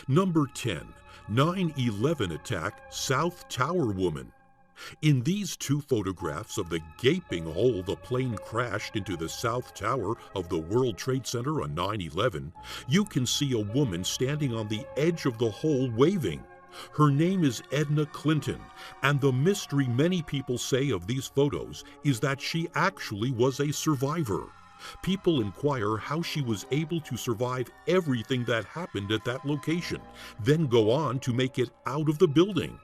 Number 10. 9/11 attack, South Tower woman. In these two photographs of the gaping hole the plane crashed into the South Tower of the World Trade Center on 9/11, you can see a woman standing on the edge of the hole waving. Her name is Edna Clinton, and the mystery many people say of these photos is that she actually was a survivor. People inquire how she was able to survive everything that happened at that location, then go on to make it out of the building.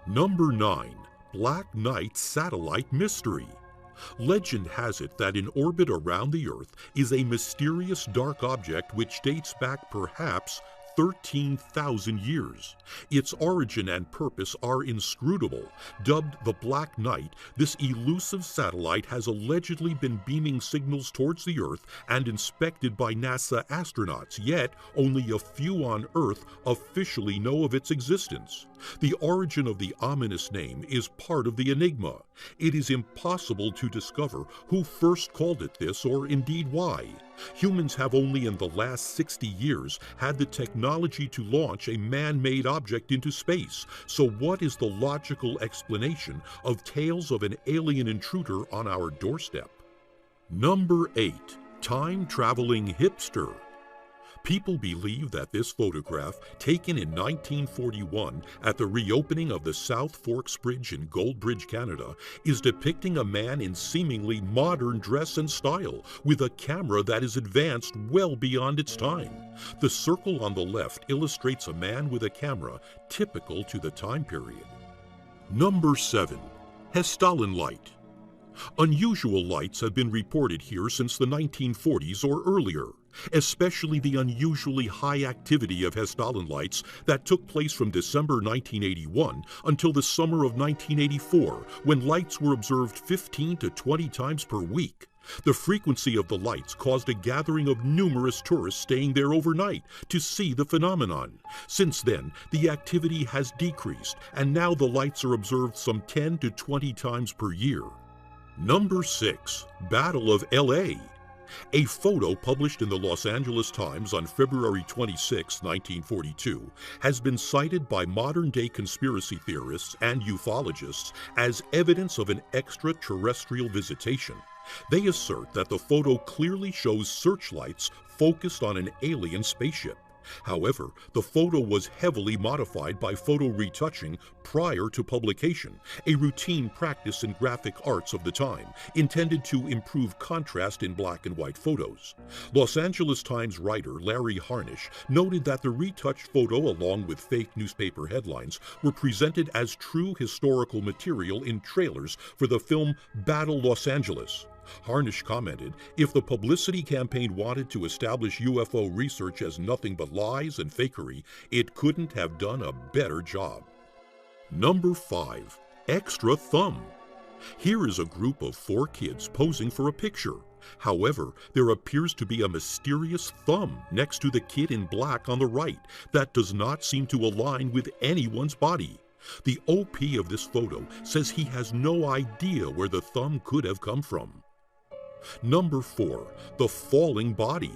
Number 9. Black Knight Satellite Mystery. Legend has it that in orbit around the Earth is a mysterious dark object which dates back perhaps 13,000 years. Its origin and purpose are inscrutable. Dubbed the Black Knight, this elusive satellite has allegedly been beaming signals towards the Earth and inspected by NASA astronauts, yet only a few on Earth officially know of its existence. The origin of the ominous name is part of the enigma. It is impossible to discover who first called it this or indeed why. Humans have only in the last 60 years had the technology to launch a man-made object into space. So what is the logical explanation of tales of an alien intruder on our doorstep? Number 8. Time-traveling hipster. People believe that this photograph, taken in 1941 at the reopening of the South Forks Bridge in Goldbridge, Canada, is depicting a man in seemingly modern dress and style, with a camera that is advanced well beyond its time. The circle on the left illustrates a man with a camera typical to the time period. Number 7. Hessdalen light. Unusual lights have been reported here since the 1940s or earlier, especially the unusually high activity of Hessdalen lights that took place from December 1981 until the summer of 1984, when lights were observed 15 to 20 times per week. The frequency of the lights caused a gathering of numerous tourists staying there overnight to see the phenomenon. Since then, the activity has decreased, and now the lights are observed some 10 to 20 times per year. Number 6. Battle of LA. A photo published in the Los Angeles Times on February 26, 1942, has been cited by modern-day conspiracy theorists and ufologists as evidence of an extraterrestrial visitation. They assert that the photo clearly shows searchlights focused on an alien spaceship. However, the photo was heavily modified by photo retouching prior to publication, a routine practice in graphic arts of the time, intended to improve contrast in black and white photos. Los Angeles Times writer Larry Harnish noted that the retouched photo, along with fake newspaper headlines, were presented as true historical material in trailers for the film Battle Los Angeles. Harnish commented, if the publicity campaign wanted to establish UFO research as nothing but lies and fakery, it couldn't have done a better job. Number 5. Extra thumb. Here is a group of 4 kids posing for a picture. However, there appears to be a mysterious thumb next to the kid in black on the right that does not seem to align with anyone's body. The OP of this photo says he has no idea where the thumb could have come from. Number 4. The falling body.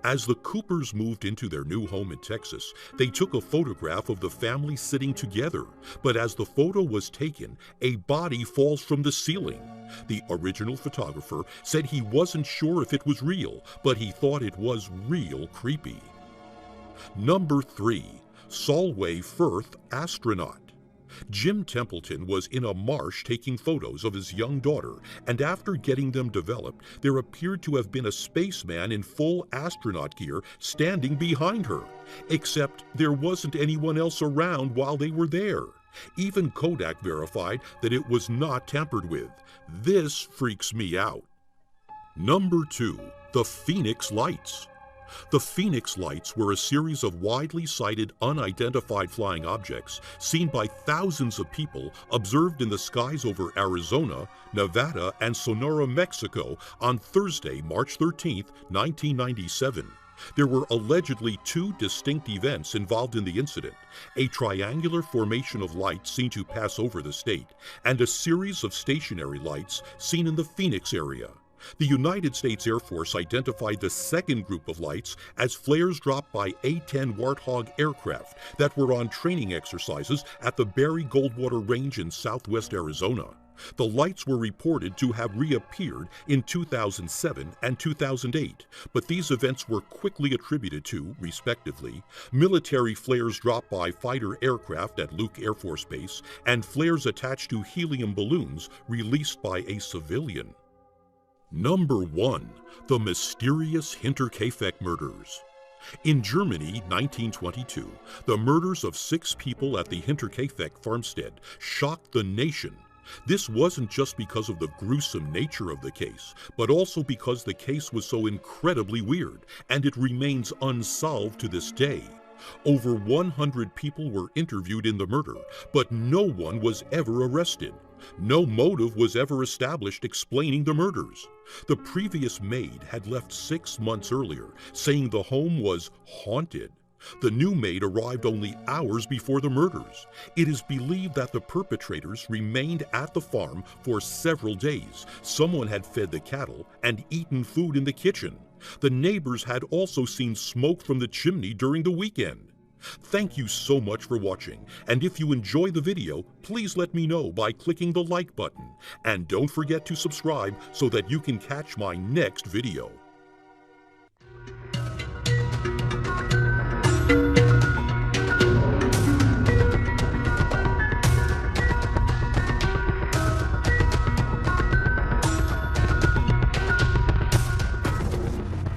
As the Coopers moved into their new home in Texas, they took a photograph of the family sitting together, but as the photo was taken, a body falls from the ceiling. The original photographer said he wasn't sure if it was real, but he thought it was real creepy. Number 3. Solway Firth astronaut. Jim Templeton was in a marsh taking photos of his young daughter, and after getting them developed, there appeared to have been a spaceman in full astronaut gear standing behind her. Except there wasn't anyone else around while they were there. Even Kodak verified that it was not tampered with. This freaks me out. Number 2. The Phoenix Lights. The Phoenix Lights were a series of widely sighted unidentified flying objects seen by thousands of people observed in the skies over Arizona, Nevada, and Sonora, Mexico on Thursday, March 13, 1997. There were allegedly 2 distinct events involved in the incident: a triangular formation of lights seen to pass over the state, and a series of stationary lights seen in the Phoenix area. The United States Air Force identified the second group of lights as flares dropped by A-10 Warthog aircraft that were on training exercises at the Berry Goldwater Range in southwest Arizona. The lights were reported to have reappeared in 2007 and 2008, but these events were quickly attributed to, respectively, military flares dropped by fighter aircraft at Luke Air Force Base and flares attached to helium balloons released by a civilian. Number 1. The mysterious Hinterkaifeck murders. In Germany, 1922, the murders of 6 people at the Hinterkaifeck farmstead shocked the nation. This wasn't just because of the gruesome nature of the case, but also because the case was so incredibly weird, and it remains unsolved to this day. Over 100 people were interviewed in the murder, but no one was ever arrested. No motive was ever established explaining the murders. The previous maid had left 6 months earlier, saying the home was haunted. The new maid arrived only hours before the murders. It is believed that the perpetrators remained at the farm for several days. Someone had fed the cattle and eaten food in the kitchen. The neighbors had also seen smoke from the chimney during the weekend. Thank you so much for watching, and if you enjoy the video, please let me know by clicking the like button. And don't forget to subscribe so that you can catch my next video.